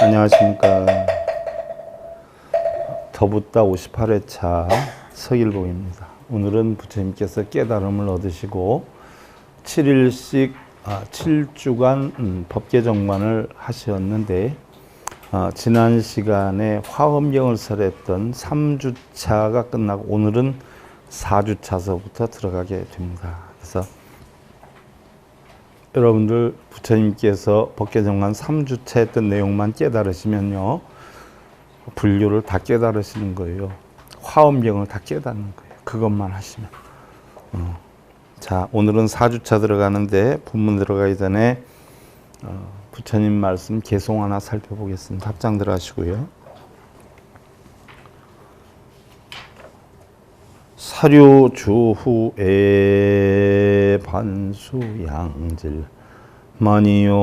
안녕하십니까. 더붓다 58회차 서일봉입니다. 오늘은 부처님께서 깨달음을 얻으시고 7일씩 7주간 법계정관을 하셨는데 지난 시간에 화엄경을 설했던 3주차가 끝나고 오늘은 4주차서부터 들어가게 됩니다. 그래서 여러분들 부처님께서 법계정관 3주차 했던 내용만 깨달으시면요, 불교를 다 깨달으시는 거예요. 화엄경을 다 깨닫는 거예요. 그것만 하시면. 자, 오늘은 4주차 들어가는데 본문 들어가기 전에 부처님 말씀 개송 하나 살펴보겠습니다. 합장 들어가시고요. 사료 주후에 반수양질 만이요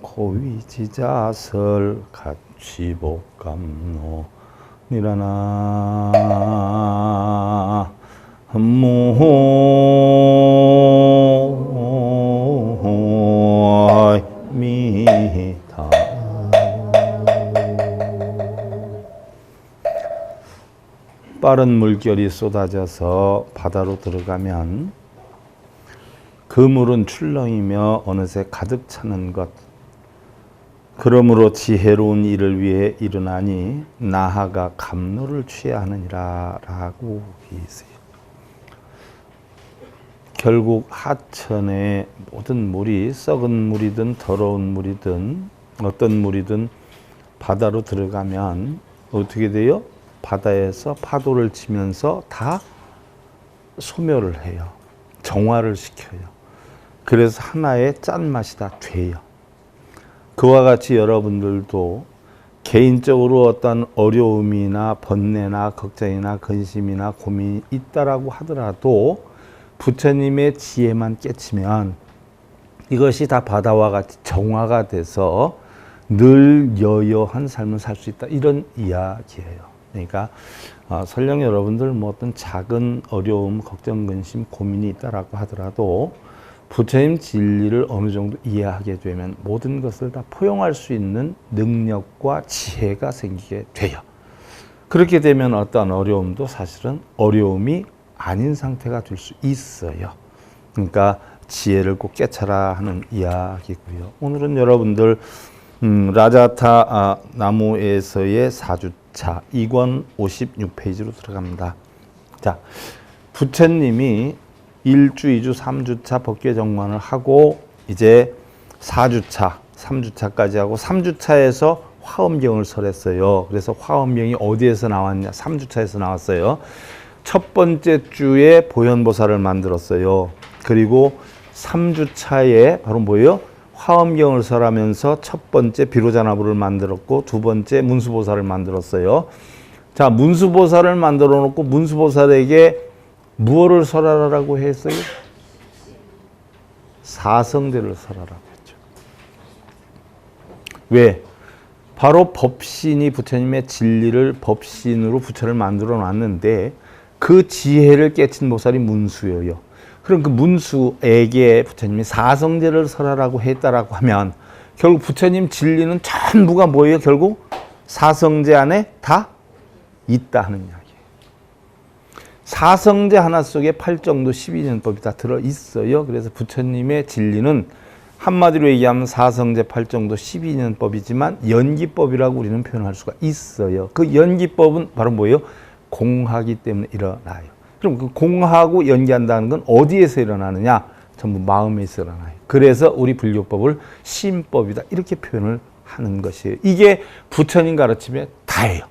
고위지자설 같취복감노 니라나 모미타. 빠른 물결이 쏟아져서 바다로 들어가면 그 물은 출렁이며 어느새 가득 차는 것. 그러므로 지혜로운 일을 위해 일어나니 나하가 감로를 취해야 하느니라 라고 있어요. 결국 하천의 모든 물이 썩은 물이든 더러운 물이든 어떤 물이든 바다로 들어가면 어떻게 돼요? 바다에서 파도를 치면서 다 소멸을 해요. 정화를 시켜요. 그래서 하나의 짠맛이 다 돼요. 그와 같이 여러분들도 개인적으로 어떤 어려움이나 번뇌나 걱정이나 근심이나 고민이 있다라고 하더라도 부처님의 지혜만 깨치면 이것이 다 바다와 같이 정화가 돼서 늘 여여한 삶을 살 수 있다. 이런 이야기예요. 그러니까 설령 여러분들 뭐 어떤 작은 어려움, 걱정, 근심, 고민이 있다라고 하더라도 부처님 진리를 어느 정도 이해하게 되면 모든 것을 다 포용할 수 있는 능력과 지혜가 생기게 돼요. 그렇게 되면 어떤 어려움도 사실은 어려움이 아닌 상태가 될 수 있어요. 그러니까 지혜를 꼭 깨쳐라 하는 이야기고요. 오늘은 여러분들 라자타 나무에서의 4주차 2권 56페이지로 들어갑니다. 자, 부처님이 1주, 2주, 3주차 법계정관을 하고 이제 4주차, 3주차까지 하고 3주차에서 화엄경을 설했어요. 그래서 화엄경이 어디에서 나왔냐? 3주차에서 나왔어요. 첫 번째 주에 보현보살을 만들었어요. 그리고 3주차에 바로 뭐예요? 화엄경을 설하면서 첫 번째 비로자나부를 만들었고 두 번째 문수보살을 만들었어요. 자, 문수보살을 만들어 놓고 문수보살에게 무엇을 설하라고 했어요? 사성제를 설하라고 했죠. 왜? 바로 법신이 부처님의 진리를 법신으로 부처를 만들어 놨는데 그 지혜를 깨친 보살이 문수예요. 그럼 그 문수에게 부처님이 사성제를 설하라고 했다라고 하면 결국 부처님 진리는 전부가 뭐예요? 결국 사성제 안에 다 있다 하는 이야기예요. 사성제 하나 속에 8정도 12년법이 다 들어있어요. 그래서 부처님의 진리는 한마디로 얘기하면 사성제 8정도 12년법이지만 연기법이라고 우리는 표현할 수가 있어요. 그 연기법은 바로 뭐예요? 공하기 때문에 일어나요. 그럼 그 공하고 연기한다는 건 어디에서 일어나느냐? 전부 마음에서 일어나요. 그래서 우리 불교법을 심법이다 이렇게 표현을 하는 것이에요. 이게 부처님 가르침의 다예요.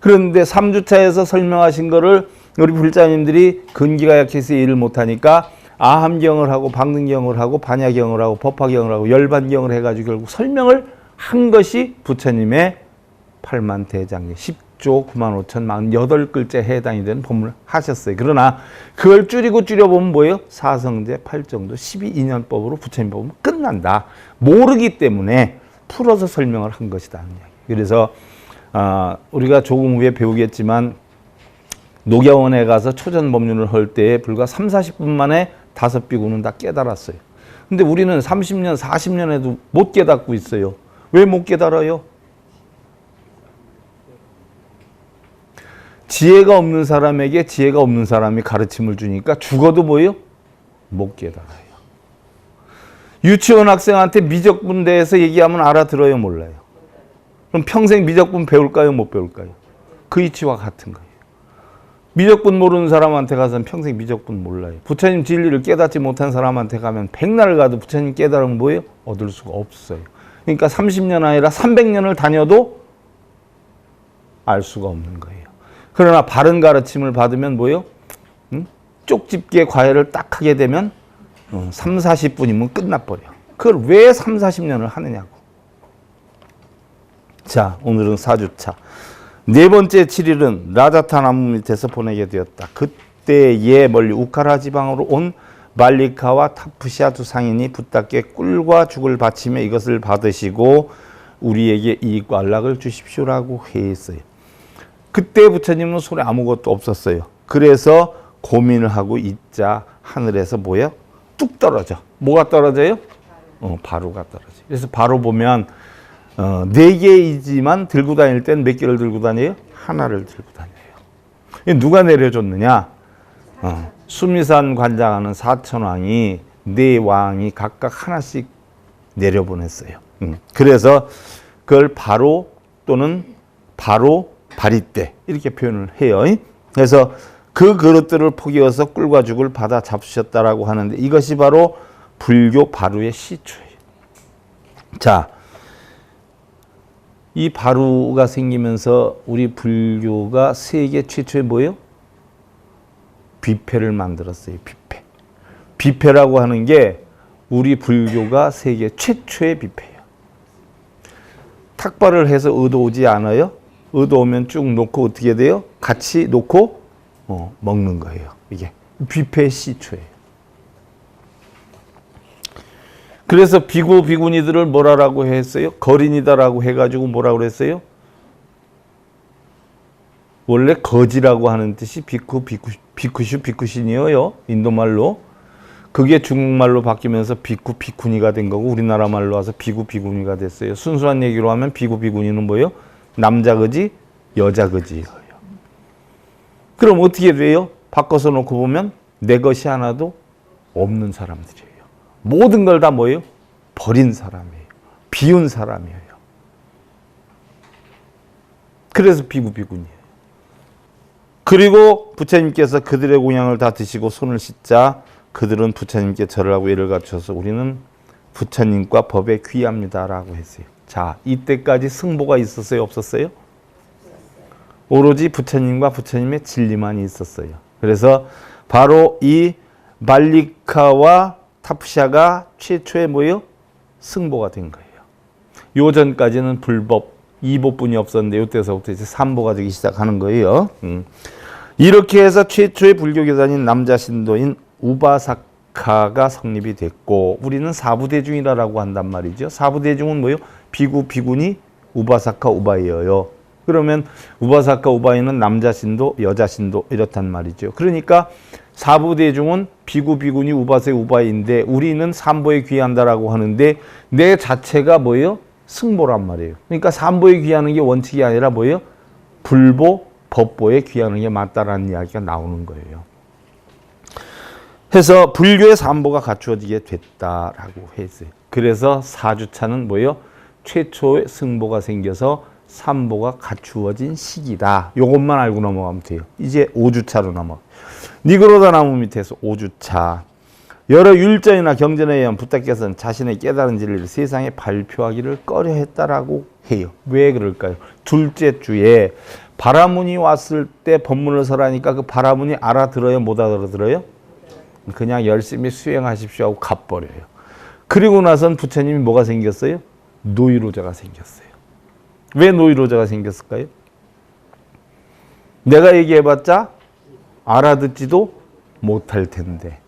그런데 3주차에서 설명하신 거를 우리 불자님들이 근기가 약해서 이해를 못하니까 아함경을 하고 방등경을 하고 반야경을 하고 법화경을 하고 열반경을 해가지고 결국 설명을 한 것이 부처님의 8만대장경 10조 9만 5천 48글자에 해당이 되는 법문을 하셨어요. 그러나 그걸 줄여보면 뭐예요? 사성제 8정도 12인연법으로 부처님 법은 끝난다. 모르기 때문에 풀어서 설명을 한 것이다. 그래서 우리가 조금 후에 배우겠지만 녹야원에 가서 초전법륜을 할 때에 불과 30-40분 만에 5비구는 다 깨달았어요. 근데 우리는 30년, 40년에도 못 깨닫고 있어요. 왜 못 깨달아요? 지혜가 없는 사람에게 지혜가 없는 사람이 가르침을 주니까 죽어도 뭐예요? 못 깨달아요. 유치원 학생한테 미적분 대해서 얘기하면 알아들어요, 몰라요? 그럼 평생 미적분 배울까요, 못 배울까요? 그 이치와 같은 거예요. 미적분 모르는 사람한테 가서는 평생 미적분 몰라요. 부처님 진리를 깨닫지 못한 사람한테 가면 백날 가도 부처님 깨달으면 뭐예요? 얻을 수가 없어요. 그러니까 30년 아니라 300년을 다녀도 알 수가 없는 거예요. 그러나 바른 가르침을 받으면 뭐예요? 쪽집게 과외를 딱 하게 되면 3, 40분이면 끝나버려. 그걸 왜 3, 40년을 하느냐고. 자, 오늘은 4주차. 네 번째 7일은 라자타 나무 밑에서 보내게 되었다. 그때에 멀리 우카라 지방으로 온 말리카와 타푸시아 두 상인이 붓답게 꿀과 죽을 바치며 이것을 받으시고 우리에게 이익과 안락을 주십시오라고 했어요. 그때 부처님은 손에 아무것도 없었어요. 그래서 고민을 하고 있자 하늘에서 뭐야? 뚝 떨어져. 뭐가 떨어져요? 바로가 떨어져요. 그래서 바로 보면 4개이지만 들고 다닐 땐 몇 개를 들고 다녀요? 하나를 들고 다녀요. 누가 내려줬느냐? 수미산 관장하는 사천왕이 4왕이 각각 하나씩 내려보냈어요. 그래서 그걸 바로 또는 바로 바리떼 이렇게 표현을 해요. 그래서 그 그릇들을 포기해서 꿀과 죽을 받아 잡수셨다라고 하는데 이것이 바로 불교 바루의 시초예요. 자, 이 바루가 생기면서 우리 불교가 세계 최초의 뭐예요? 비패를 만들었어요. 비패. 비패라고 하는 게 우리 불교가 세계 최초의 비패예요. 탁발을 해서 얻어오지 않아요? 얻어오면 쭉 놓고 어떻게 돼요? 같이 놓고 먹는 거예요. 이게 비패의 시초예요. 그래서 비구, 비구니들을 뭐라고 했어요? 거린이다라고 해가지고 뭐라고 그랬어요? 원래 거지라고 하는 뜻이 비쿠, 비쿠슈, 비쿠신이에요. 인도말로. 그게 중국말로 바뀌면서 비쿠, 비쿠니가 된 거고 우리나라 말로 와서 비구, 비구니가 됐어요. 순수한 얘기로 하면 비구, 비구니는 뭐예요? 남자 거지, 여자 거지예요. 그럼 어떻게 돼요? 바꿔서 놓고 보면 내 것이 하나도 없는 사람들이에요. 모든 걸 다 뭐예요? 버린 사람이에요. 비운 사람이에요. 그래서 비구, 비구니예요. 그리고 부처님께서 그들의 공양을 다 드시고 손을 씻자 그들은 부처님께 절을 하고 예를 갖춰서 우리는 부처님과 법에 귀합니다라고 했어요. 자, 이때까지 승보가 있었어요? 없었어요? 오로지 부처님과 부처님의 진리만 있었어요. 그래서 바로 이 말리카와 타푸샤가 최초의 뭐예요? 승보가 된 거예요. 요 전까지는 불법, 이보뿐이 없었는데 요때서부터 이제 삼보가 되기 시작하는 거예요. 이렇게 해서 최초의 불교 교단인 남자 신도인 우바사카가 성립이 됐고 우리는 사부대중이라고 한단 말이죠. 사부대중은 뭐예요? 비구, 비구니, 우바사카, 우바이예요. 그러면 우바사카, 우바이는 남자 신도, 여자 신도 이렇단 말이죠. 그러니까 사부대중은 비구, 비구니, 우바세, 우바이인데 우리는 삼보에 귀한다라고 하는데 내 자체가 뭐예요? 승보란 말이에요. 그러니까 삼보에 귀하는 게 원칙이 아니라 뭐예요? 불보, 법보에 귀하는 게 맞다라는 이야기가 나오는 거예요. 해서 불교의 삼보가 갖추어지게 됐다라고 했어요. 그래서 4주차는 뭐예요? 최초의 승보가 생겨서 삼보가 갖추어진 시기다. 이것만 알고 넘어가면 돼요. 이제 5주차로 넘어. 니그로다 나무 밑에서 5주차. 여러 율전이나 경전에 의한 부처께서는 자신의 깨달은 진리를 세상에 발표하기를 꺼려했다라고 해요. 왜 그럴까요? 둘째 주에 바라문이 왔을 때 법문을 설하니까 그 바라문이 알아들어요? 못 알아들어요? 그냥 열심히 수행하십시오 하고 가버려요. 그리고 나선 부처님이 뭐가 생겼어요? 노이로자가 생겼어요. 왜 노이로자가 생겼을까요? 내가 얘기해봤자 알아듣지도 못할 텐데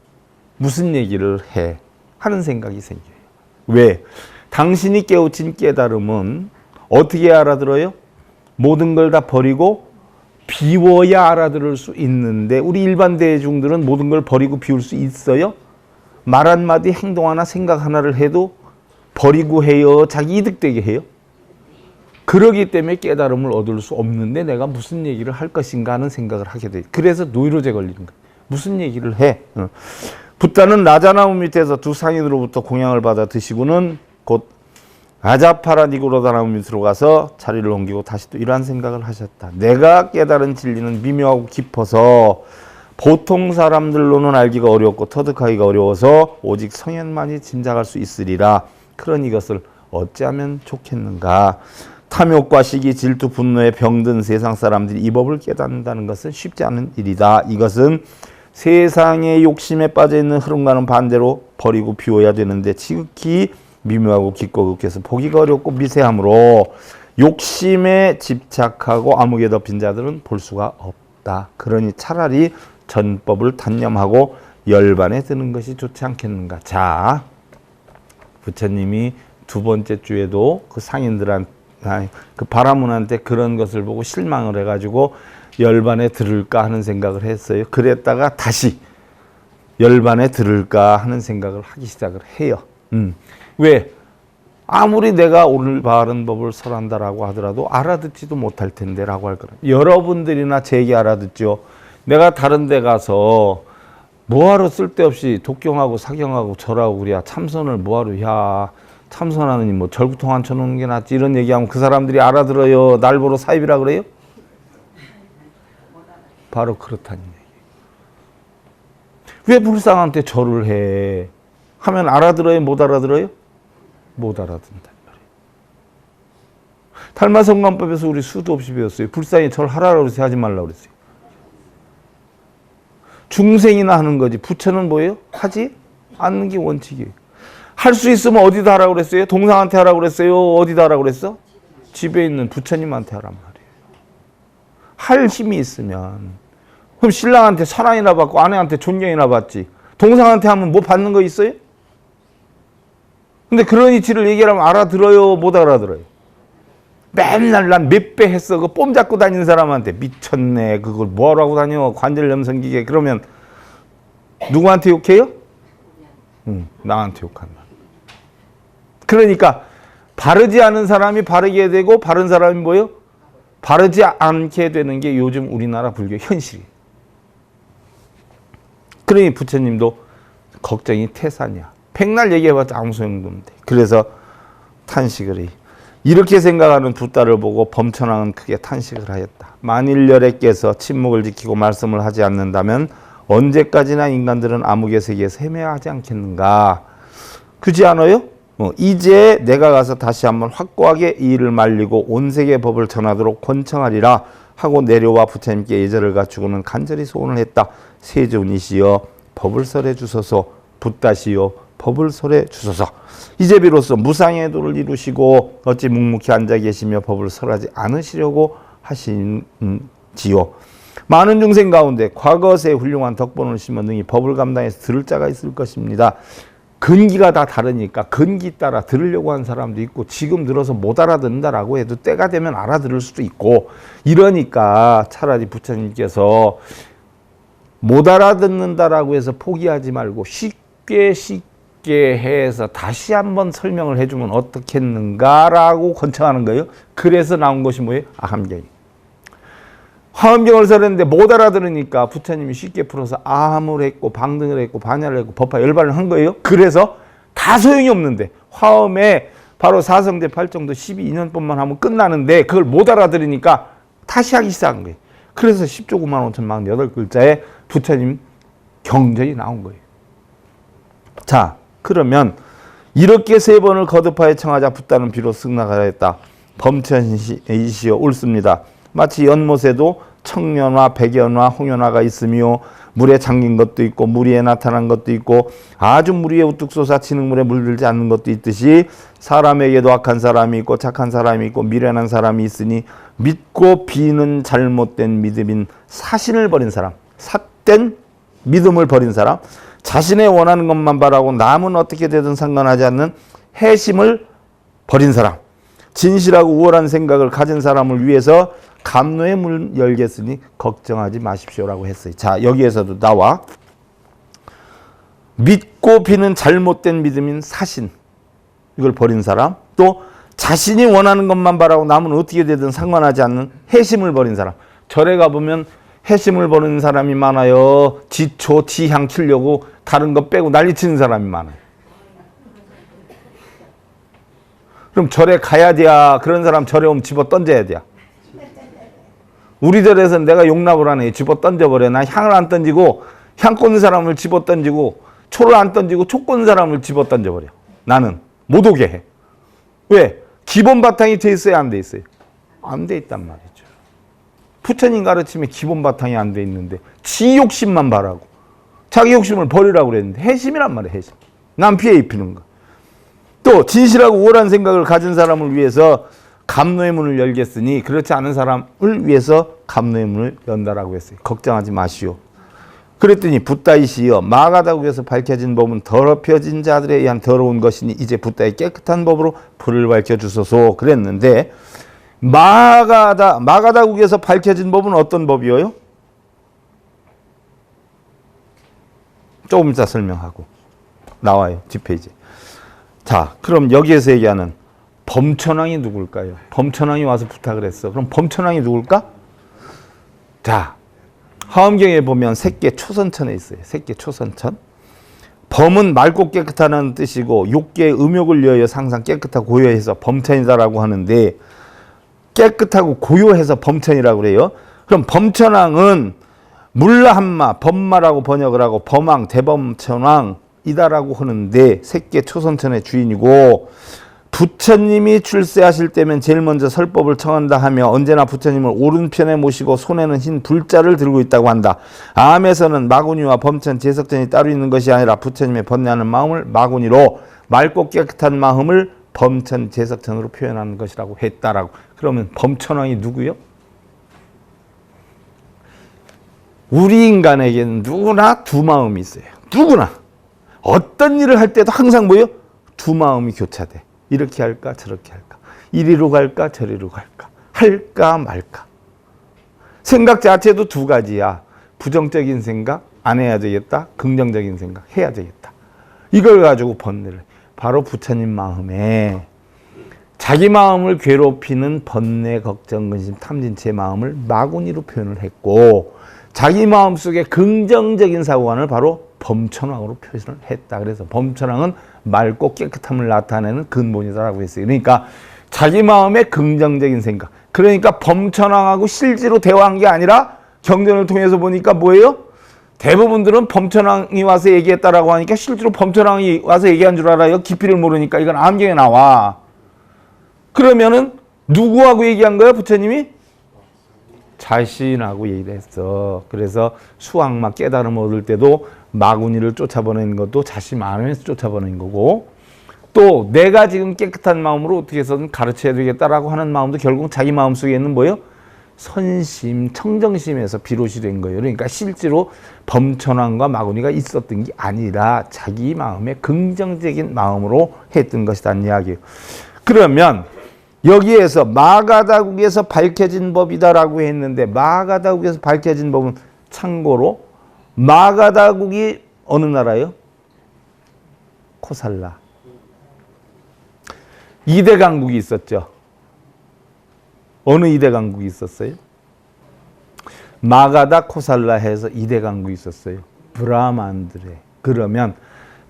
무슨 얘기를 해 하는 생각이 생겨요. 왜? 당신이 깨우친 깨달음은 어떻게 알아들어요? 모든 걸 다 버리고 비워야 알아들을 수 있는데 우리 일반 대중들은 모든 걸 버리고 비울 수 있어요? 말 한마디 행동 하나 생각 하나를 해도 버리고 해요? 자기 이득되게 해요? 그러기 때문에 깨달음을 얻을 수 없는데 내가 무슨 얘기를 할 것인가 하는 생각을 하게 돼. 그래서 노이로제 걸리는 거야. 무슨 얘기를 해. 붓다는 라자나무 밑에서 두 상인으로부터 공양을 받아 드시고는 곧 아자파라니고로다 나무 밑으로 가서 자리를 옮기고 다시 또 이러한 생각을 하셨다. 내가 깨달은 진리는 미묘하고 깊어서 보통 사람들로는 알기가 어렵고 터득하기가 어려워서 오직 성현만이 짐작할 수 있으리라. 그러니 이것을 어찌하면 좋겠는가. 탐욕과 시기, 질투, 분노에 병든 세상 사람들이 이 법을 깨닫는다는 것은 쉽지 않은 일이다. 이것은 세상의 욕심에 빠져있는 흐름과는 반대로 버리고 비워야 되는데 지극히 미묘하고 깊고 극해서 보기가 어렵고 미세함으로 욕심에 집착하고 암흑에 덮인 자들은 볼 수가 없다. 그러니 차라리 전법을 단념하고 열반에 드는 것이 좋지 않겠는가. 자, 부처님이 두 번째 주에도 그 상인들한테 그 바라문한테 그런 것을 보고 실망을 해가지고 열반에 들을까 하는 생각을 했어요. 그랬다가 다시 열반에 들을까 하는 생각을 하기 시작을 해요. 왜? 아무리 내가 오늘 바른 법을 설한다라고 하더라도 알아듣지도 못할 텐데 라고 할 거라. 여러분들이나 제게 알아듣죠. 내가 다른 데 가서 뭐하러 쓸데없이 독경하고 사경하고 절하고 그래야 참선을 뭐하러 야 참선하느니 뭐 절구통 안 쳐놓는 게 낫지 이런 얘기하면 그 사람들이 알아들어요. 날 보러 사입이라 그래요? 바로 그렇다는 얘기. 왜 불상한테 절을 해? 하면 알아들어요? 못 알아들어요? 못 알아듣는다. 탈마성관법에서 우리 수도 없이 배웠어요. 불상에 절하라고 그랬어요? 하지 말라고 그랬어요? 중생이나 하는 거지. 부처는 뭐예요? 하지 않는 게 원칙이에요. 할 수 있으면 어디다 하라고 그랬어요? 동상한테 하라고 그랬어요? 어디다 하라고 그랬어? 집에 있는 부처님한테 하란 말이에요. 할 힘이 있으면. 그럼 신랑한테 사랑이나 받고 아내한테 존경이나 받지. 동상한테 하면 뭐 받는 거 있어요? 근데 그런 이치를 얘기하면 알아들어요? 못 알아들어요? 맨날 난 몇 배 했어. 그 뽐 잡고 다니는 사람한테 미쳤네. 그걸 뭐하러 하고 다녀. 관절염 생기게. 그러면 누구한테 욕해요? 나한테 욕한다. 그러니까 바르지 않은 사람이 바르게 되고 바른 사람이 뭐예요? 바르지 않게 되는 게 요즘 우리나라 불교 현실이에요. 그러니 부처님도 걱정이 태산이야. 백날 얘기해봤자 아무 소용도 없는데. 그래서 탄식을 해. 이렇게 생각하는 붓다를 보고 범천왕은 크게 탄식을 하였다. 만일 열에 깨서 침묵을 지키고 말씀을 하지 않는다면 언제까지나 인간들은 암흑의 세계에서 헤매야 하지 않겠는가. 그지 않아요? 이제 내가 가서 다시 한번 확고하게 이 일을 말리고 온 세계의 법을 전하도록 권청하리라 하고 내려와 부처님께 예절을 갖추고는 간절히 소원을 했다. 세존이시여 법을 설해 주소서. 붓다시여 법을 설해 주소서. 이제 비로소 무상의 도를 이루시고 어찌 묵묵히 앉아 계시며 법을 설하지 않으시려고 하신지요. 많은 중생 가운데 과거세 훌륭한 덕본을 심어 능히 법을 감당해서 들을 자가 있을 것입니다. 근기가 다 다르니까 근기 따라 들으려고 하는 사람도 있고 지금 들어서 못 알아듣는다라고 해도 때가 되면 알아들을 수도 있고 이러니까 차라리 부처님께서 못 알아듣는다라고 해서 포기하지 말고 쉽게 해서 다시 한번 설명을 해주면 어떻겠는가라고 권청하는 거예요. 그래서 나온 것이 뭐예요? 아함경이. 화엄경을 설했는데 못 알아들으니까 부처님이 쉽게 풀어서 아함을 했고 방등을 했고 반야를 했고 법화 열반을 한 거예요. 그래서 다 소용이 없는데 화엄에 바로 사성제 8정도 12년법만 하면 끝나는데 그걸 못 알아들으니까 다시 하기 시작한 거예요. 그래서 10조 9만 5,048글자에 부처님 경전이 나온 거예요. 자, 그러면 이렇게 3번을 거듭하여 청하자 붓다는 비로 승낙하였다. 범천이시여 옳습니다. 마치 연못에도 청년화, 백연화, 홍연화가 있으며 물에 잠긴 것도 있고 물 위에 나타난 것도 있고 아주 물 위에 우뚝 솟아 진흙물에 물들지 않는 것도 있듯이 사람에게도 악한 사람이 있고 착한 사람이 있고 미련한 사람이 있으니 믿고 비는 잘못된 믿음인 사신을 버린 사람, 삿된 믿음을 버린 사람, 자신의 원하는 것만 바라고 남은 어떻게 되든 상관하지 않는 해심을 버린 사람, 진실하고 우월한 생각을 가진 사람을 위해서 감노의 문 열겠으니 걱정하지 마십시오라고 했어요. 자, 여기에서도 나와 믿고 비는 잘못된 믿음인 사신, 이걸 버린 사람, 또 자신이 원하는 것만 바라고 남은 어떻게 되든 상관하지 않는 해심을 버린 사람. 절에 가보면 해심을 버린 사람이 많아요. 지초, 지향 키려고 다른 거 빼고 난리치는 사람이 많아요. 그럼 절에 가야 돼야. 그런 사람 절에 오면 집어 던져야 돼요. 우리 절에서는 내가 용납을 안 해. 집어 던져버려. 난 향을 안 던지고 향 꽂는 사람을 집어 던지고 초를 안 던지고 초 꽂는 사람을 집어 던져버려. 나는 못 오게 해. 왜? 기본 바탕이 돼 있어야 안 돼 있어요? 안 돼 있단 말이죠. 부처님 가르침에 기본 바탕이 안 돼 있는데 지 욕심만 바라고 자기 욕심을 버리라고 그랬는데 해심이란 말이에요. 해심. 남 피해 입히는 거. 또 진실하고 우월한 생각을 가진 사람을 위해서 감노의 문을 열겠으니 그렇지 않은 사람을 위해서 감노의 문을 연다라고 했어요. 걱정하지 마시오. 그랬더니 붓다이시여 마가다국에서 밝혀진 법은 더럽혀진 자들에 의한 더러운 것이니 이제 붓다의 깨끗한 법으로 불을 밝혀주소서 그랬는데 마가다국에서 밝혀진 법은 어떤 법이에요? 조금 이따 설명하고 나와요. 뒷페이지. 자, 그럼 여기에서 얘기하는 범천왕이 누굴까요? 범천왕이 와서 부탁을 했어. 그럼 범천왕이 누굴까? 자, 화엄경에 보면 색계 초선천에 있어요. 색계 초선천. 범은 맑고 깨끗하다는 뜻이고 육계의 음욕을 위하여 항상 깨끗하고 고요해서 범천이다라고 하는데 깨끗하고 고요해서 범천이라고 그래요. 그럼 범천왕은 물라한마, 범마라고 번역을 하고 범왕, 대범천왕이다라고 하는데 색계 초선천의 주인이고 부처님이 출세하실 때면 제일 먼저 설법을 청한다 하며 언제나 부처님을 오른편에 모시고 손에는 흰 불자를 들고 있다고 한다. 암에서는 마구니와 범천, 제석천이 따로 있는 것이 아니라 부처님의 번뇌하는 마음을 마구니로 맑고 깨끗한 마음을 범천, 제석천으로 표현하는 것이라고 했다라고. 그러면 범천왕이 누구요? 우리 인간에게는 누구나 두 마음이 있어요. 누구나. 어떤 일을 할 때도 항상 뭐예요? 두 마음이 교차돼. 이렇게 할까 저렇게 할까 이리로 갈까 저리로 갈까 할까 말까. 생각 자체도 두 가지야. 부정적인 생각 안 해야 되겠다. 긍정적인 생각 해야 되겠다. 이걸 가지고 번뇌를. 바로 부처님 마음에 자기 마음을 괴롭히는 번뇌, 걱정, 근심, 탐진치의 마음을 마구니로 표현을 했고 자기 마음속에 긍정적인 사고관을 바로 범천왕으로 표현을 했다. 그래서 범천왕은 맑고 깨끗함을 나타내는 근본이다라고 했어요. 그러니까 자기 마음의 긍정적인 생각. 그러니까 범천왕하고 실제로 대화한 게 아니라 경전을 통해서 보니까 뭐예요? 대부분들은 범천왕이 와서 얘기했다라고 하니까 실제로 범천왕이 와서 얘기한 줄 알아요. 깊이를 모르니까. 이건 암경에 나와. 그러면은 누구하고 얘기한 거야? 부처님이? 자신하고 얘기를 했어. 그래서 수학막 깨달음 얻을 때도 마구니를 쫓아보내는 것도 자신 마음에서 쫓아보내는 거고 또 내가 지금 깨끗한 마음으로 어떻게 해서든 가르쳐야 되겠다라고 하는 마음도 결국 자기 마음속에 있는 뭐예요? 선심, 청정심에서 비롯이 된 거예요. 그러니까 실제로 범천왕과 마구니가 있었던 게 아니라 자기 마음의 긍정적인 마음으로 했던 것이라는 이야기예요. 그러면 여기에서 마가다국에서 밝혀진 법이다라고 했는데 마가다국에서 밝혀진 법은 참고로 마가다국이 어느 나라예요? 코살라. 2대 강국이 있었죠. 어느 2대 강국이 있었어요? 마가다, 코살라 해서 2대 강국이 있었어요. 브라만들에. 그러면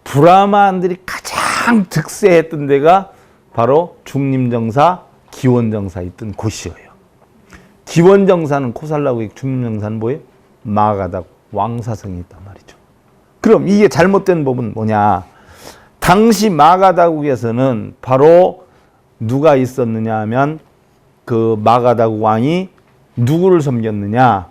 브라만들이 가장 득세했던 데가 바로 중림정사, 기원정사 있던 곳이에요. 기원정사는 코살라고 있고 중림정사는 뭐예요? 마가다 왕사성이 있단 말이죠. 그럼 이게 잘못된 법은 뭐냐? 당시 마가다국에서는 바로 누가 있었느냐 하면 그 마가다국 왕이 누구를 섬겼느냐?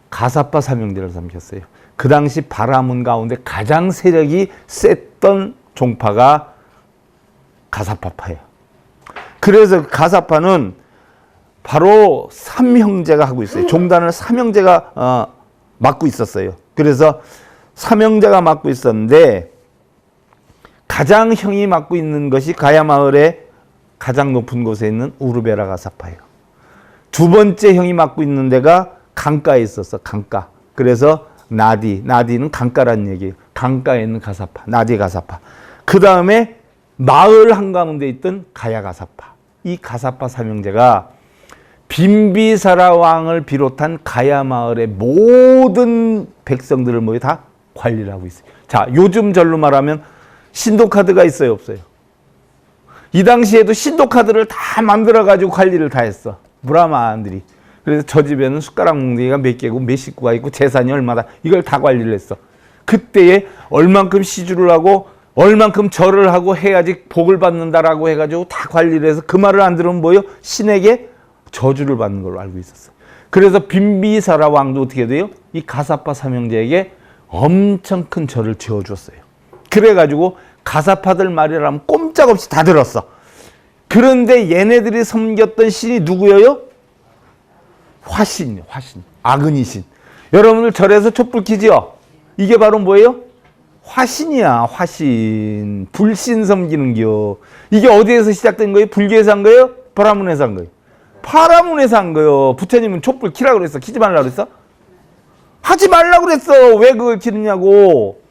가사파 삼형제를 섬겼어요. 그 당시 바라문 가운데 가장 세력이 셌던 종파가 가사파파예요. 그래서 가사파는 바로 삼형제가 하고 있어요. 종단을 삼형제가 맡고 있었어요. 그래서 삼형제가 맡고 있었는데 가장 형이 맡고 있는 것이 가야 마을의 가장 높은 곳에 있는 우르베라 가사파예요. 두 번째 형이 맡고 있는 데가 강가에 있었어. 강가. 그래서 나디는 강가라는 얘기예요. 강가에 있는 가사파, 나디 가사파. 그 다음에 마을 한가운데 있던 가야 가사파. 이 가사파 삼형제가 빈비사라 왕을 비롯한 가야 마을의 모든 백성들을 모두 다 관리를 하고 있어요. 자, 요즘 절로 말하면 신도카드가 있어요, 없어요? 이 당시에도 신도카드를 다 만들어가지고 관리를 다 했어. 브라만들이. 그래서 저 집에는 숟가락 뭉텅이가 몇 개고 몇 식구가 있고 재산이 얼마다. 이걸 다 관리를 했어. 그때에 얼만큼 시주를 하고 얼만큼 절을 하고 해야지 복을 받는다라고 해가지고 다 관리를 해서 그 말을 안 들으면 뭐예요? 신에게 저주를 받는 걸로 알고 있었어. 그래서 빈비사라 왕도 어떻게 돼요? 이 가사파 삼형제에게 엄청 큰 절을 지어줬어요. 그래가지고 가사파들 말이라면 꼼짝없이 다 들었어. 그런데 얘네들이 섬겼던 신이 누구예요? 화신이요, 화신. 아그니 신. 여러분들 절에서 촛불 켜지요? 이게 바로 뭐예요? 화신이야, 화신. 불신 섬기는겨. 이게 어디에서 시작된 거예요? 불교에서 한 거예요? 파라문에서 한 거예요? 파라문에서 한 거예요. 부처님은 촛불 켜라고 그랬어? 켜지 말라고 그랬어? 하지 말라고 그랬어. 왜 그걸 켜느냐고.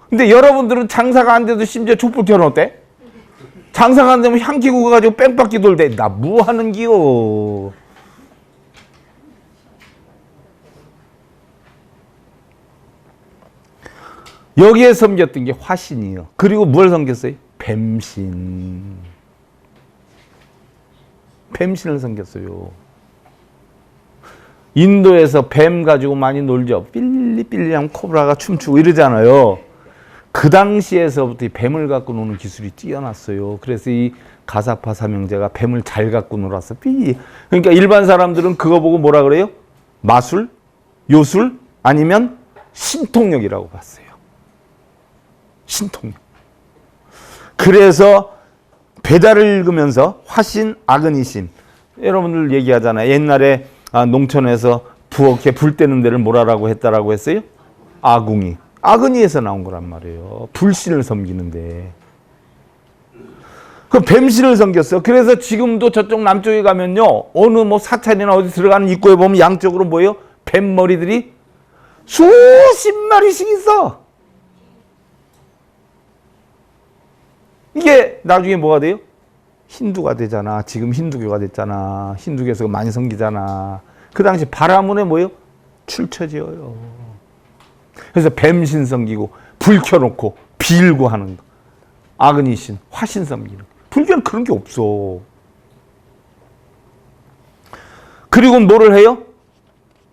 근데 여러분들은 장사가 안 돼도 심지어 촛불 켜놓대? 장사가 안 되면 향 켜고 가가지고 뺑바퀴 돌대. 나 뭐 하는 기요? 여기에 섬겼던 게 화신이에요. 그리고 뭘 섬겼어요? 뱀신. 뱀신을 섬겼어요. 인도에서 뱀 가지고 많이 놀죠. 삘리삘리 하면 코브라가 춤추고 이러잖아요. 그 당시에서부터 이 뱀을 갖고 노는 기술이 뛰어났어요. 그래서 이 가사파 삼형제가 뱀을 잘 갖고 놀았어. 그러니까 일반 사람들은 그거 보고 뭐라 그래요? 마술? 요술? 아니면 신통력이라고 봤어요. 신통력. 그래서 배달을 읽으면서 화신, 아그니신. 여러분들 얘기하잖아요. 옛날에 농촌에서 부엌에 불 때는 데를 뭐라고 했다라고 했어요? 아궁이. 아그니에서 나온 거란 말이에요. 불신을 섬기는데. 그 뱀신을 섬겼어. 그래서 지금도 저쪽 남쪽에 가면요. 어느 뭐 사찰이나 어디 들어가는 입구에 보면 양쪽으로 뭐예요? 뱀 머리들이 수십 마리씩 있어. 이게 나중에 뭐가 돼요? 힌두가 되잖아. 지금 힌두교가 됐잖아. 힌두교에서 많이 섬기잖아. 그 당시 바라문에 뭐예요? 출처지어요. 그래서 뱀신 섬기고 불 켜놓고 빌고 하는 거. 아그니신, 화신 섬기는 거. 불교는 그런 게 없어. 그리고 뭐를 해요?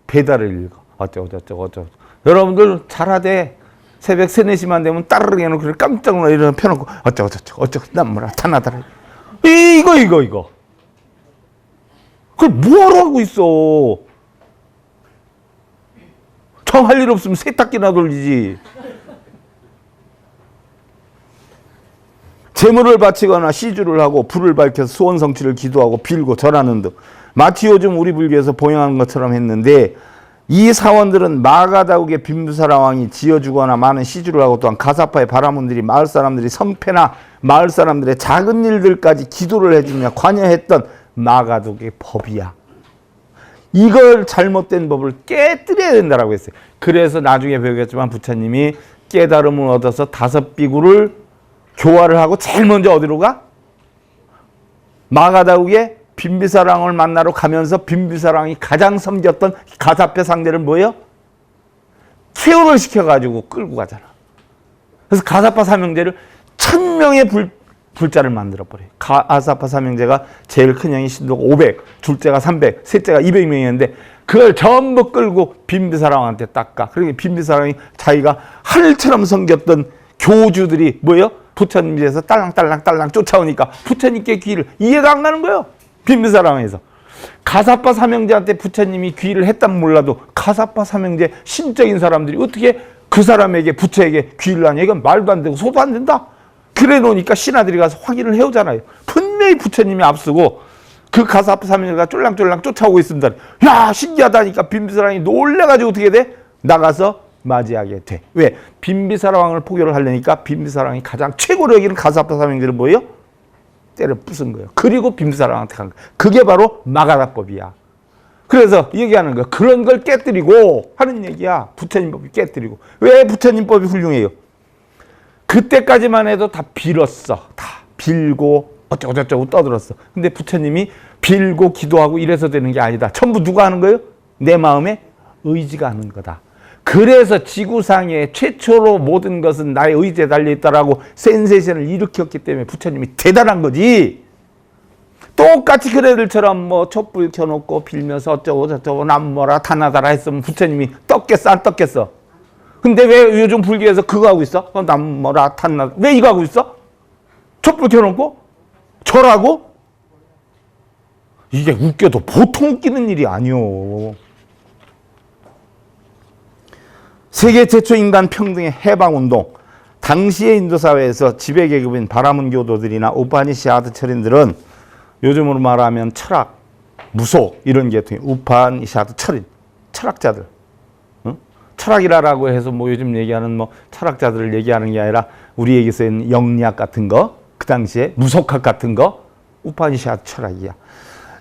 배달을 읽어. 어쩌고. 여러분들 잘하대. 새벽 3, 4시만 되면 따르르 해놓고 깜짝 놀라 이러면 펴놓고 어쩌고 난 뭐라 타나다라. 이거. 그걸 뭐하러 하고 있어? 정 할 일 없으면 세탁기나 돌리지. 제물을 바치거나 시주를 하고 불을 밝혀서 소원 성취를 기도하고 빌고 절하는 등 마치 요즘 우리 불교에서 봉양하는 것처럼 했는데 이 사원들은 마가다국의 빈부사라 왕이 지어주거나 많은 시주를 하고 또한 가사파의 바라문들이 마을 사람들이 성패나 마을 사람들의 작은 일들까지 기도를 해주며 관여했던 마가다국의 법이야. 이걸 잘못된 법을 깨뜨려야 된다라고 했어요. 그래서 나중에 배우겠지만 부처님이 깨달음을 얻어서 5비구를 교화를 하고 제일 먼저 어디로 가? 마가다국의 빈비사랑을 만나러 가면서 빈비사랑이 가장 섬겼던 가사파 상대를 뭐예요? 최후를 시켜가지고 끌고 가잖아. 그래서 가사파 삼형제를 1000명의 불자를 만들어버려요. 가사파 삼형제가 제일 큰 형이 신도가 500, 둘째가 300, 셋째가 200명이었는데 그걸 전부 끌고 빈비사랑한테 닦아. 그러니까 빈비사랑이 자기가 하늘처럼 섬겼던 교주들이 뭐예요? 부처님 집에서 딸랑딸랑 쫓아오니까 부처님께 귀를 이해가 안 가는 거예요. 빈비사랑에서. 가사파 삼형제한테 부처님이 귀를 했다면 몰라도 가사파 삼형제 신적인 사람들이 어떻게 그 사람에게 부처에게 귀를 하냐. 이건 말도 안 되고 소도 안 된다. 그래 놓으니까 신하들이 가서 확인을 해오잖아요. 분명히 부처님이 앞서고 그 가사파 삼형제가 쫄랑쫄랑 쫓아오고 있습니다. 야 신기하다니까 빈비사랑이 놀래가지고 어떻게 돼? 나가서 맞이하게 돼. 왜? 빈비사라 왕을 포교를 하려니까 빈비사랑이 가장 최고로 여기는 가사파 삼형제를 뭐예요? 때려 부순 거예요. 그리고 빈비사랑한테 간 거예요. 그게 바로 마가다법이야. 그래서 얘기하는 거야. 그런 걸 깨뜨리고 하는 얘기야. 부처님 법이 깨뜨리고. 왜 부처님 법이 훌륭해요? 그때까지만 해도 다 빌었어. 다 빌고 어쩌고저쩌고 떠들었어. 근데 부처님이 빌고 기도하고 이래서 되는 게 아니다. 전부 누가 하는 거예요? 내 마음에 의지가 하는 거다. 그래서 지구상에 최초로 모든 것은 나의 의지에 달려있다라고 센세이션을 일으켰기 때문에 부처님이 대단한 거지. 똑같이 그래들처럼 뭐 촛불 켜놓고 빌면서 어쩌고저쩌고 남모라 타나다라 했으면 부처님이 떴겠어 안 떴겠어? 근데 왜 요즘 불교에서 그거 하고 있어? 남모라 타나다 왜 이거 하고 있어? 촛불 켜놓고 절하고? 이게 웃겨도 보통 웃기는 일이 아니오. 세계 최초 인간 평등의 해방운동. 당시의 인도사회에서 지배계급인 바라문 교도들이나 우파니시아드 철인들은 요즘으로 말하면 철학, 무속 이런 계통의 우파니시아드 철인, 철학자들. 응? 철학이라고 해서 뭐 요즘 얘기하는 뭐 철학자들을 얘기하는 게 아니라 우리에게 쓰인 영리학 같은 거, 그 당시에 무속학 같은 거, 우파니시아드 철학이야.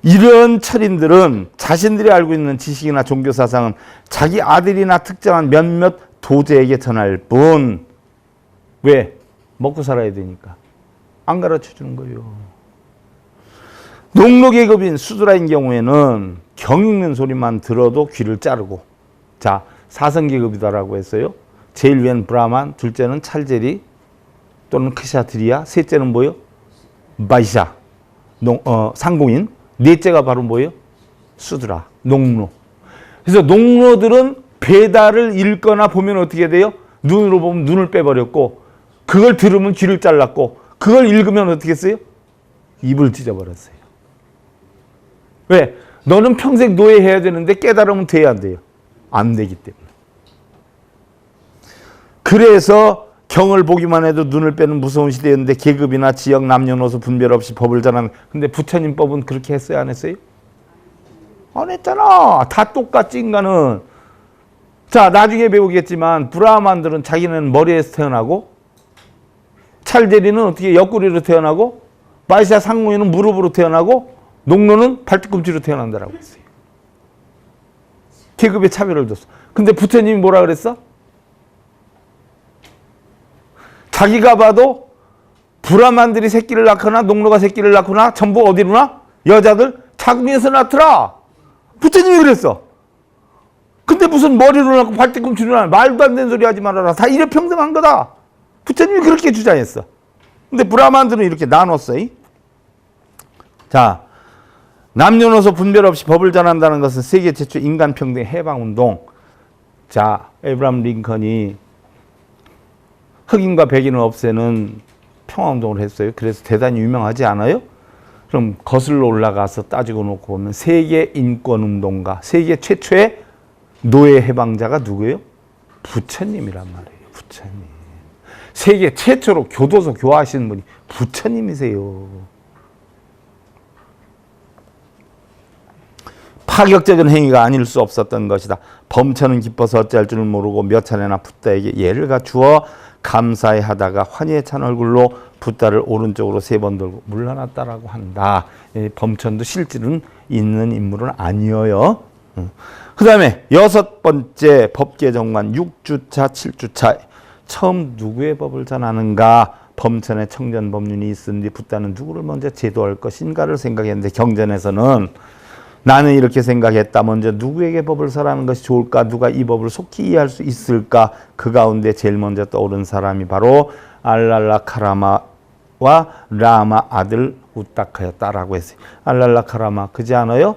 이런 철인들은 자신들이 알고 있는 지식이나 종교 사상은 자기 아들이나 특정한 몇몇 도제에게 전할 뿐. 왜? 먹고 살아야 되니까. 안 가르쳐 주는 거예요. 농노계급인 수드라인 경우에는 경 읽는 소리만 들어도 귀를 자르고. 자, 사성계급이다라고 했어요. 제일 위엔 브라만, 둘째는 찰제리 또는 크샤트리아, 셋째는 뭐예요? 바이샤, 상공인. 넷째가 바로 뭐예요? 수드라, 농노. 그래서 농노들은 베다를 읽거나 보면 어떻게 돼요? 눈으로 보면 눈을 빼버렸고, 그걸 들으면 귀를 잘랐고, 그걸 읽으면 어떻게 했어요? 입을 찢어버렸어요. 왜? 너는 평생 노예해야 되는데 깨달으면 돼야 안 돼요? 안 되기 때문에. 그래서 경을 보기만 해도 눈을 빼는 무서운 시대였는데 계급이나 지역 남녀노소 분별 없이 법을 전하는. 근데 부처님 법은 그렇게 했어요? 안 했어요? 안 했잖아. 다 똑같지 인간은. 자, 나중에 배우겠지만 브라만들은 자기는 머리에서 태어나고, 찰제리는 어떻게 옆구리로 태어나고, 바이샤 상무이는 무릎으로 태어나고, 농노는 발뒤꿈치로 태어난다라고 했어요. 계급의 차별을 뒀어. 근데 부처님이 뭐라 그랬어? 자기가 봐도 브라만들이 새끼를 낳거나 농노가 새끼를 낳거나 전부 어디로 나? 여자들 자궁에서 낳더라. 부처님이 그랬어. 근데 무슨 머리로 낳고 발뒤꿈치로 낳아. 말도 안 되는 소리 하지 말아라. 다 일회평등한 거다. 부처님이 그렇게 주장했어. 근데 브라만들은 이렇게 나눴어. 자, 남녀노소 분별 없이 법을 전한다는 것은 세계 최초 인간평등 해방운동. 자, 에브라함 링컨이 흑인과 백인을 없애는 평화운동을 했어요. 그래서 대단히 유명하지 않아요? 그럼 거슬러 올라가서 따지고 놓고 보면 세계 인권운동가, 세계 최초의 노예 해방자가 누구예요? 부처님이란 말이에요. 부처님. 세계 최초로 교도소 교화하시는 분이 부처님이세요. 파격적인 행위가 아닐 수 없었던 것이다. 범천은 기뻐서 어찌할 줄을 모르고 몇 차례나 붓다에게 예를 갖추어 감사해 하다가 환희에 찬 얼굴로 붓다를 오른쪽으로 3번 들고 물러났다라고 한다. 범천도 실질은 있는 인물은 아니어요. 그 다음에 6번째 법계정관 6주차 7주차 처음 누구의 법을 전하는가? 범천에 청전법륜이 있으니 붓다는 누구를 먼저 제도할 것인가를 생각했는데 경전에서는 나는 이렇게 생각했다. 먼저 누구에게 법을 설하는 것이 좋을까? 누가 이 법을 속히 이해할 수 있을까? 그 가운데 제일 먼저 떠오른 사람이 바로 알랄라카라마와 라마 아들 우딱하였다라고 했어요. 알랄라카라마 그지 않아요?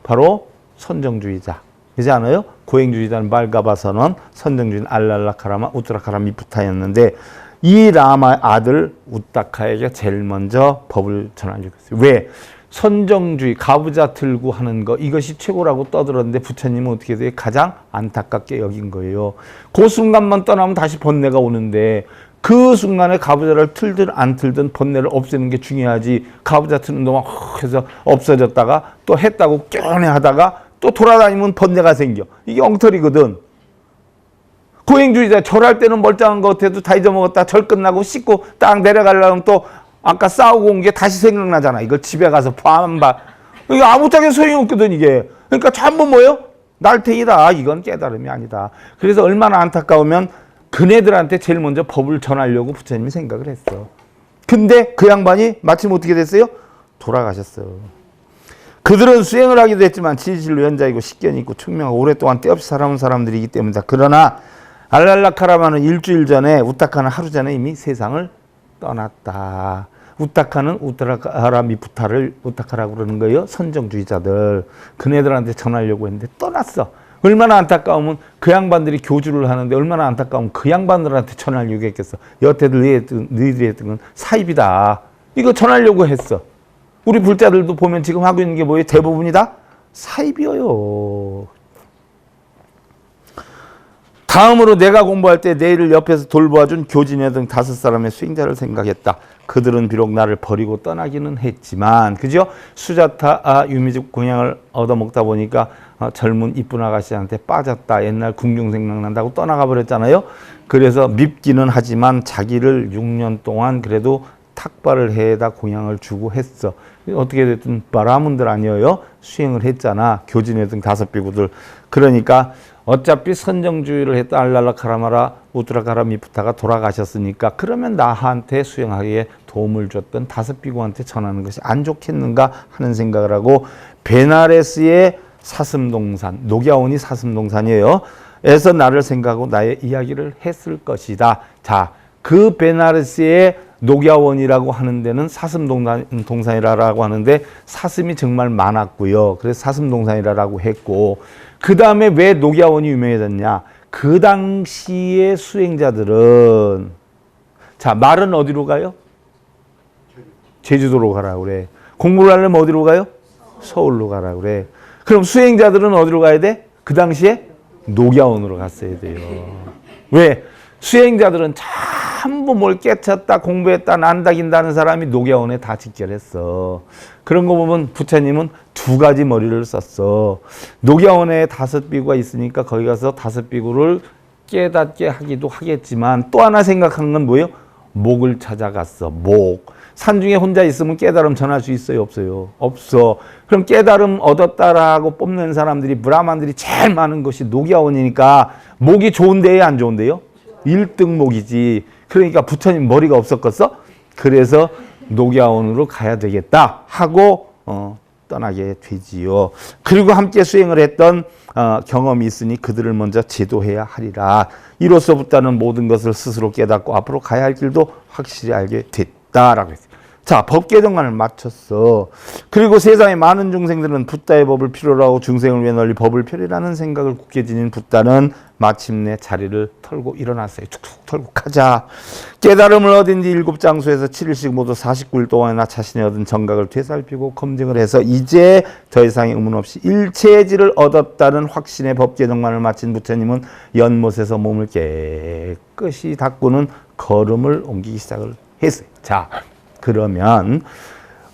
바로 선정주의자. 그지 않아요? 고행주의자는 말가바선언, 선정주의는 알랄라카라마 우뚜라카라 미프타였는데 이 라마 아들 우딱하에게 제일 먼저 법을 전하려고 했어요. 왜? 선정주의, 가부좌 들고 하는 거 이것이 최고라고 떠들었는데 부처님은 어떻게 돼요? 가장 안타깝게 여긴 거예요. 그 순간만 떠나면 다시 번뇌가 오는데 그 순간에 가부좌를 틀든 안 틀든 번뇌를 없애는 게 중요하지. 가부좌 트는 동안 해서 없어졌다가 또 했다고 껴내 하다가 또 돌아다니면 번뇌가 생겨. 이게 엉터리거든. 고행주의자 절할 때는 멀쩡한 것 같아도 다 잊어먹었다. 절 끝나고 씻고 딱 내려가려면 또 아까 싸우고 온 게 다시 생각나잖아. 이걸 집에 가서 봐봐. 이게 아무짝에 소용없거든 이게. 그러니까 전부 뭐예요? 날탱이다. 이건 깨달음이 아니다. 그래서 얼마나 안타까우면 그네들한테 제일 먼저 법을 전하려고 부처님이 생각을 했어. 근데 그 양반이 마침 어떻게 됐어요? 돌아가셨어. 그들은 수행을 하기도 했지만 진실로 연자이고 식견이 있고 총명하고 오랫동안 때없이 살아온 사람들이기 때문이다. 그러나 알랄라카라마는 일주일 전에, 우타카는 하루 전에 이미 세상을 떠났다. 우타카는 우타카라 미푸타를 우타카라고 그러는 거예요. 선정주의자들. 그네들한테 전하려고 했는데 떠났어. 얼마나 안타까우면 그 양반들이 교주를 하는데 얼마나 안타까우면 그 양반들한테 전하려고 했겠어. 여태들 너희들이 했던 건 사입이다. 이거 전하려고 했어. 우리 불자들도 보면 지금 하고 있는 게 뭐예요? 대부분이 다 사입이에요. 다음으로 내가 공부할 때 내일을 옆에서 돌보아준 교진여 등 5사람의 수행자를 생각했다. 그들은 비록 나를 버리고 떠나기는 했지만, 그죠? 수자타 유미집 공양을 얻어먹다 보니까 젊은 이쁜 아가씨한테 빠졌다. 옛날 궁중 생각난다고 떠나가 버렸잖아요. 그래서 밉기는 하지만 자기를 6년 동안 그래도 탁발을 해다 공양을 주고 했어. 어떻게 됐든 바라문들 아니에요. 수행을 했잖아. 교진여 등 5비구들. 그러니까 어차피 선정주의를 했다 알랄라카라마라 우트라카라 미푸타가 돌아가셨으니까 그러면 나한테 수행하기에 도움을 줬던 5비구한테 전하는 것이 안 좋겠는가 하는 생각을 하고 베나레스의 사슴동산, 녹야온이 사슴동산이에요. 에서 나를 생각하고 나의 이야기를 했을 것이다. 자, 그 베나레스의 녹야원이라고 하는 데는 사슴동산이라고 하는데 사슴이 정말 많았고요. 그래서 사슴동산이라고 했고, 그 다음에 왜 녹야원이 유명해졌냐? 그 당시의 수행자들은, 자, 말은 어디로 가요? 제주도로 가라 그래. 공부를 하려면 어디로 가요? 서울로 가라 그래. 그럼 수행자들은 어디로 가야 돼? 그 당시에 녹야원으로 갔어야 돼요. 왜? 수행자들은 전부 뭘 깨쳤다, 공부했다, 난다긴다는 사람이 녹야원에 다 직결했어. 그런 거 보면 부처님은 2가지 머리를 썼어. 녹야원에 5비구가 있으니까 거기 가서 5비구를 깨닫게 하기도 하겠지만 또 하나 생각한 건 뭐예요? 목을 찾아갔어. 목. 산중에 혼자 있으면 깨달음 전할 수 있어요? 없어요? 없어. 그럼 깨달음 얻었다라고 뽑는 사람들이, 브라만들이 제일 많은 것이 녹야원이니까 목이 좋은데요? 안 좋은데요? 1등 목이지. 그러니까 부처님 머리가 없었겠어? 그래서 녹야원으로 가야 되겠다 하고 떠나게 되지요. 그리고 함께 수행을 했던 경험이 있으니 그들을 먼저 제도해야 하리라. 이로써 부다는 모든 것을 스스로 깨닫고 앞으로 가야 할 길도 확실히 알게 됐다라고 했어요. 자, 법계정관을 마쳤어. 그리고 세상의 많은 중생들은 붓다의 법을 필요로 하고 중생을 위해 널리 법을 펴리라는 생각을 굳게 지닌 붓다는 마침내 자리를 털고 일어났어요. 툭툭 털고 가자. 깨달음을 얻은 뒤 7장소에서 7일씩 모두 49일 동안이나 자신이 얻은 정각을 되살피고 검증을 해서 이제 더 이상의 의문 없이 일체지를 얻었다는 확신의 법계정관을 마친 부처님은 연못에서 몸을 깨끗이 닦고는 걸음을 옮기기 시작을 했어요. 자, 그러면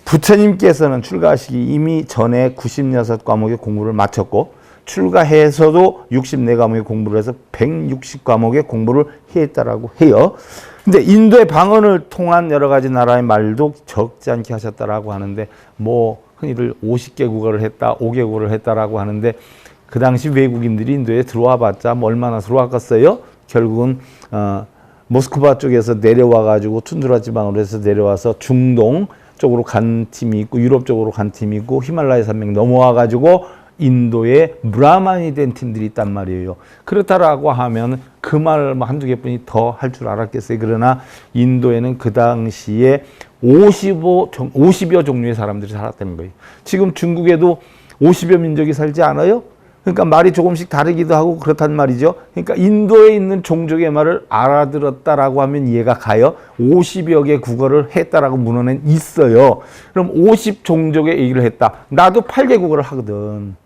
부처님께서는 출가하시기 이미 전에 96과목의 공부를 마쳤고 출가해서도 64과목의 공부를 해서 160과목의 공부를 했다라고 해요. 근데 인도의 방언을 통한 여러 가지 나라의 말도 적지 않게 하셨다라고 하는데 뭐 흔히들 50개 국어를 했다, 5개 국어를 했다라고 하는데 그 당시 외국인들이 인도에 들어와 봤자 뭐 얼마나 들어왔겠어요? 결국은 모스크바 쪽에서 내려와 가지고 툰드라 지방으로 해서 내려와서 중동 쪽으로 간 팀이 있고 유럽 쪽으로 간 팀이 있고 히말라야 산맥 넘어와 가지고 인도에 브라만이 된 팀들이 있단 말이에요. 그렇다라고 하면 그 말 뭐 한두 개뿐이 더 할 줄 알았겠어요. 그러나 인도에는 그 당시에 50여 종류의 사람들이 살았다는 거예요. 지금 중국에도 50여 민족이 살지 않아요? 그러니까 말이 조금씩 다르기도 하고 그렇단 말이죠. 그러니까 인도에 있는 종족의 말을 알아들었다라고 하면 이해가 가요. 50여 개 국어를 했다라고 문헌엔 있어요. 그럼 50종족의 얘기를 했다. 나도 8개 국어를 하거든.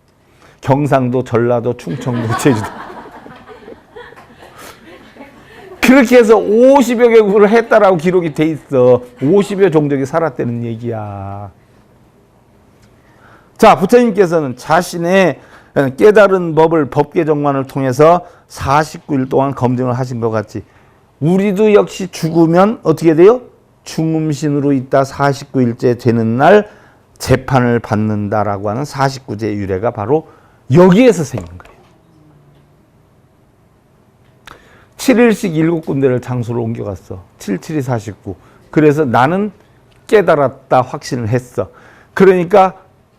경상도, 전라도, 충청도, 제주도. 그렇게 해서 50여 개 국어를 했다라고 기록이 돼 있어. 50여 종족이 살았다는 얘기야. 자, 부처님께서는 자신의 깨달은 법을 법계정관을 통해서 49일 동안 검증을 하신 것 같이 우리도 역시 죽으면 어떻게 돼요? 중음신으로 있다 49일째 되는 날 재판을 받는다라고 하는 49제 유래가 바로 여기에서 생긴 거예요. 7일씩 7군데를 장소를 옮겨갔어. 7, 7이 49. 그래서 나는 깨달았다 확신을 했어. 그러니까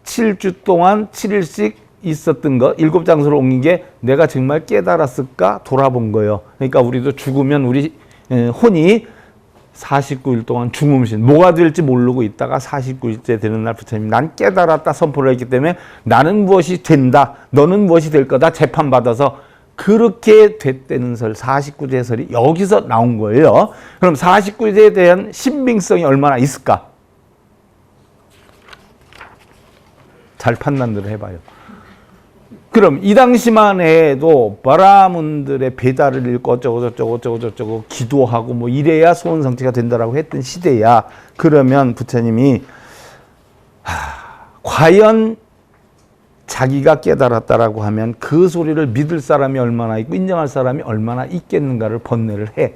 7주 동안 7일씩 있었던 거 7장소로 옮긴 게 내가 정말 깨달았을까 돌아본 거예요. 그러니까 우리도 죽으면 우리 혼이 49일 동안 중음신 뭐가 될지 모르고 있다가 49일째 되는 날 부처님이 난 깨달았다 선포를 했기 때문에 나는 무엇이 된다 너는 무엇이 될 거다 재판받아서 그렇게 됐다는 설 49제 설이 여기서 나온 거예요. 그럼 49제에 대한 신빙성이 얼마나 있을까? 잘 판단들을 해봐요. 그럼 이 당시만 해도 바라문들의 배달을 읽고 어쩌고 기도하고 뭐 이래야 소원 성취가 된다라고 했던 시대야. 그러면 부처님이 과연 자기가 깨달았다라고 하면 그 소리를 믿을 사람이 얼마나 있고 인정할 사람이 얼마나 있겠는가를 번뇌를 해.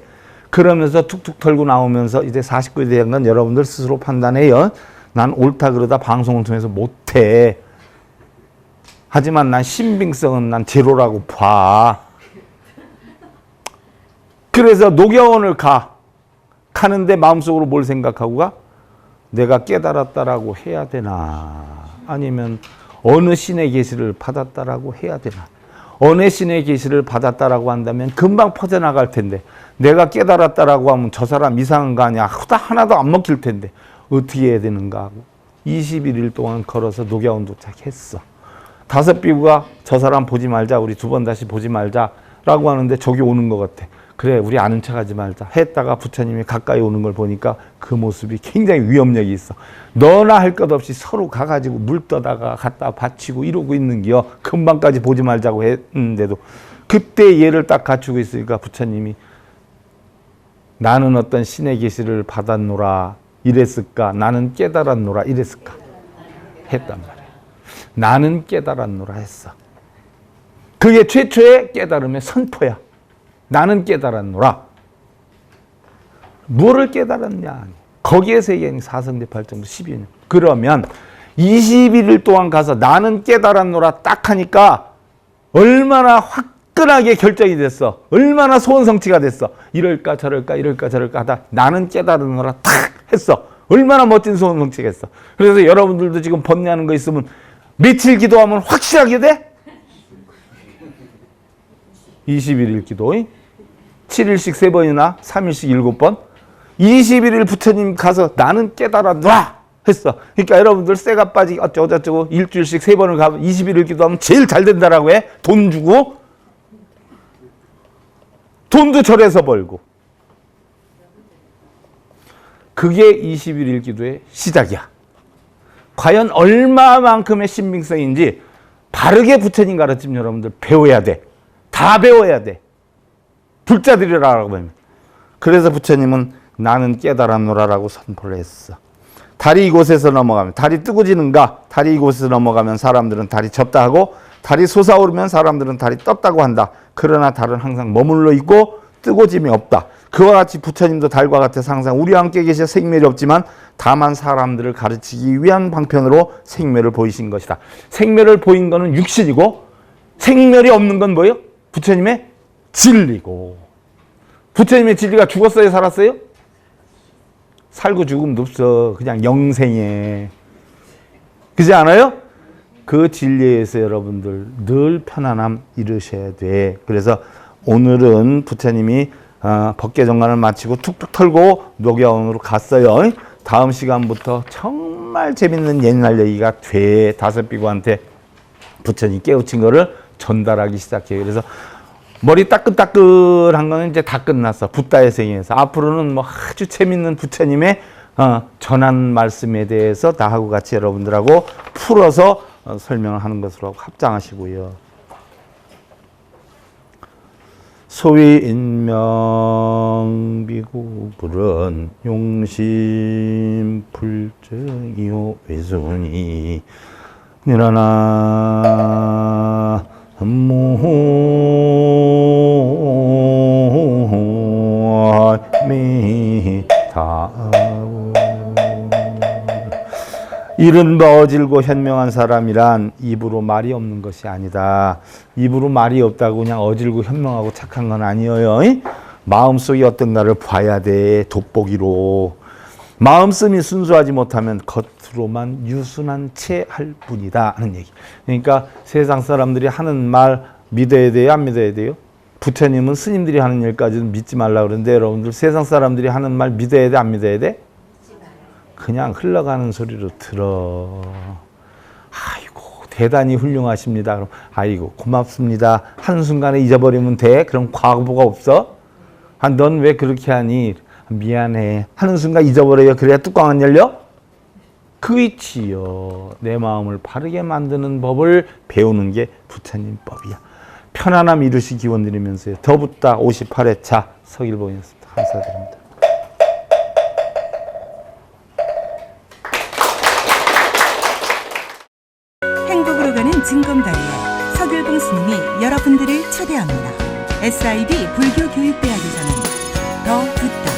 그러면서 툭툭 털고 나오면서 이제 49에 대한 건 여러분들 스스로 판단해요. 난 옳다 그러다 방송을 통해서 못해. 하지만 난 신빙성은 난 제로라고 봐. 그래서 녹여원을 가는데 마음속으로 뭘 생각하고 가? 내가 깨달았다라고 해야 되나? 아니면 어느 신의 계시를 받았다라고 해야 되나? 어느 신의 계시를 받았다라고 한다면 금방 퍼져나갈 텐데 내가 깨달았다라고 하면 저 사람 이상한 거 아니야? 하나도 안 먹힐 텐데 어떻게 해야 되는가 하고 21일 동안 걸어서 녹여원 도착했어. 5비구가 저 사람 보지 말자 우리 2번 다시 보지 말자라고 하는데 저기 오는 것 같아. 그래 우리 아는 척하지 말자 했다가 부처님이 가까이 오는 걸 보니까 그 모습이 굉장히 위협력이 있어. 너나 할 것 없이 서로 가가지고 물 떠다가 갖다 바치고 이러고 있는 게요. 금방까지 보지 말자고 했는데도 그때 얘를 딱 갖추고 있으니까 부처님이 나는 어떤 신의 계시를 받았노라 이랬을까 나는 깨달았노라 이랬을까 했단 말이야. 나는 깨달았노라 했어. 그게 최초의 깨달음의 선포야. 나는 깨달았노라. 뭐를 깨달았냐. 거기에서 얘기하는 사성제 8정도 12년. 그러면 21일 동안 가서 나는 깨달았노라 딱 하니까 얼마나 화끈하게 결정이 됐어. 얼마나 소원 성취가 됐어. 이럴까 저럴까 하다 나는 깨달았노라 딱 했어. 얼마나 멋진 소원 성취가 했어. 그래서 여러분들도 지금 번뇌하는 거 있으면 며칠 기도하면 확실하게 돼? 21일 기도 7일씩 3번이나 3일씩 7번 21일 부처님 가서 나는 깨달았노라 했어. 그러니까 여러분들 쇠가 빠지기 어쩌고 일주일씩 3번을 가면 21일 기도하면 제일 잘 된다라고 해. 돈 주고 돈도 절에서 벌고 그게 21일 기도의 시작이야. 과연 얼마만큼의 신빙성인지 바르게 부처님 가르침 여러분들 배워야 돼. 다 배워야 돼. 불자들이라고 하면. 그래서 부처님은 나는 깨달았노라라고 선포를 했어. 달이 이곳에서 넘어가면 달이 뜨고지는가? 달이 이곳에서 넘어가면 사람들은 달이 졌다 하고 달이 솟아오르면 사람들은 달이 떴다고 한다. 그러나 달은 항상 머물러 있고 뜨고짐이 없다. 그와 같이 부처님도 달과 같아서 항상 우리와 함께 계셔 생멸이 없지만 다만 사람들을 가르치기 위한 방편으로 생멸을 보이신 것이다. 생멸을 보인 거는 육신이고 생멸이 없는 건 뭐예요? 부처님의 진리고. 부처님의 진리가 죽었어요? 살았어요? 살고 죽음도 없어. 그냥 영생해. 그렇지 않아요? 그 진리에서 여러분들 늘 편안함 이루셔야 돼. 그래서 오늘은 부처님이 법계정관을 마치고 툭툭 털고 녹야원으로 갔어요. 다음 시간부터 정말 재밌는 옛날 얘기가 돼. 5비구한테 부처님 깨우친 거를 전달하기 시작해요. 그래서 머리 따끈따끈한 거는 이제 다 끝났어. 붓다의 생에서. 앞으로는 뭐 아주 재밌는 부처님의 전한 말씀에 대해서 나하고 같이 여러분들하고 풀어서 설명을 하는 것으로 합장하시고요. 소위 인명비구불은 용심불정이요 외순이 니라나 모미타 이른 바 어질고 현명한 사람이란 입으로 말이 없는 것이 아니다. 입으로 말이 없다고 그냥 어질고 현명하고 착한 건 아니에요. 마음속에 어떤가를 봐야 돼. 돋보기로. 마음씀이 순수하지 못하면 겉으로만 유순한 채 할 뿐이다 하는 얘기. 그러니까 세상 사람들이 하는 말 믿어야 돼요, 안 믿어야 돼요? 부처님은 스님들이 하는 일까지는 믿지 말라 그러는데 여러분들 세상 사람들이 하는 말 믿어야 돼, 안 믿어야 돼? 그냥 흘러가는 소리로 들어. 아이고 대단히 훌륭하십니다. 그럼 아이고 고맙습니다. 한순간에 잊어버리면 돼? 그럼 과거가 없어? 넌 왜 그렇게 하니? 미안해. 하는 순간 잊어버려요. 그래야 뚜껑 안 열려? 그렇지요. 내 마음을 바르게 만드는 법을 배우는 게 부처님 법이야. 편안함 이루시 기원 드리면서요. 더붓다 58회차 서길봉이었습니다. 감사드립니다. 행복으로 가는 징검다리에 서길봉 스님이 여러분들을 초대합니다. SIB 불교교육대학에서는 더 듣다,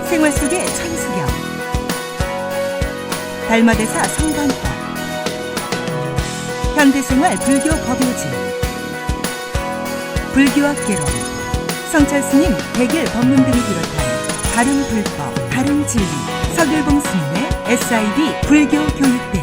생활 속의 천수경, 달마대사 성관법, 현대생활 불교 법요지, 불교학개론, 성찰스님 백일 법문 등을 비롯한 다른 불법, 다른 진리, 서길봉 스님의 SIB 불교교육대학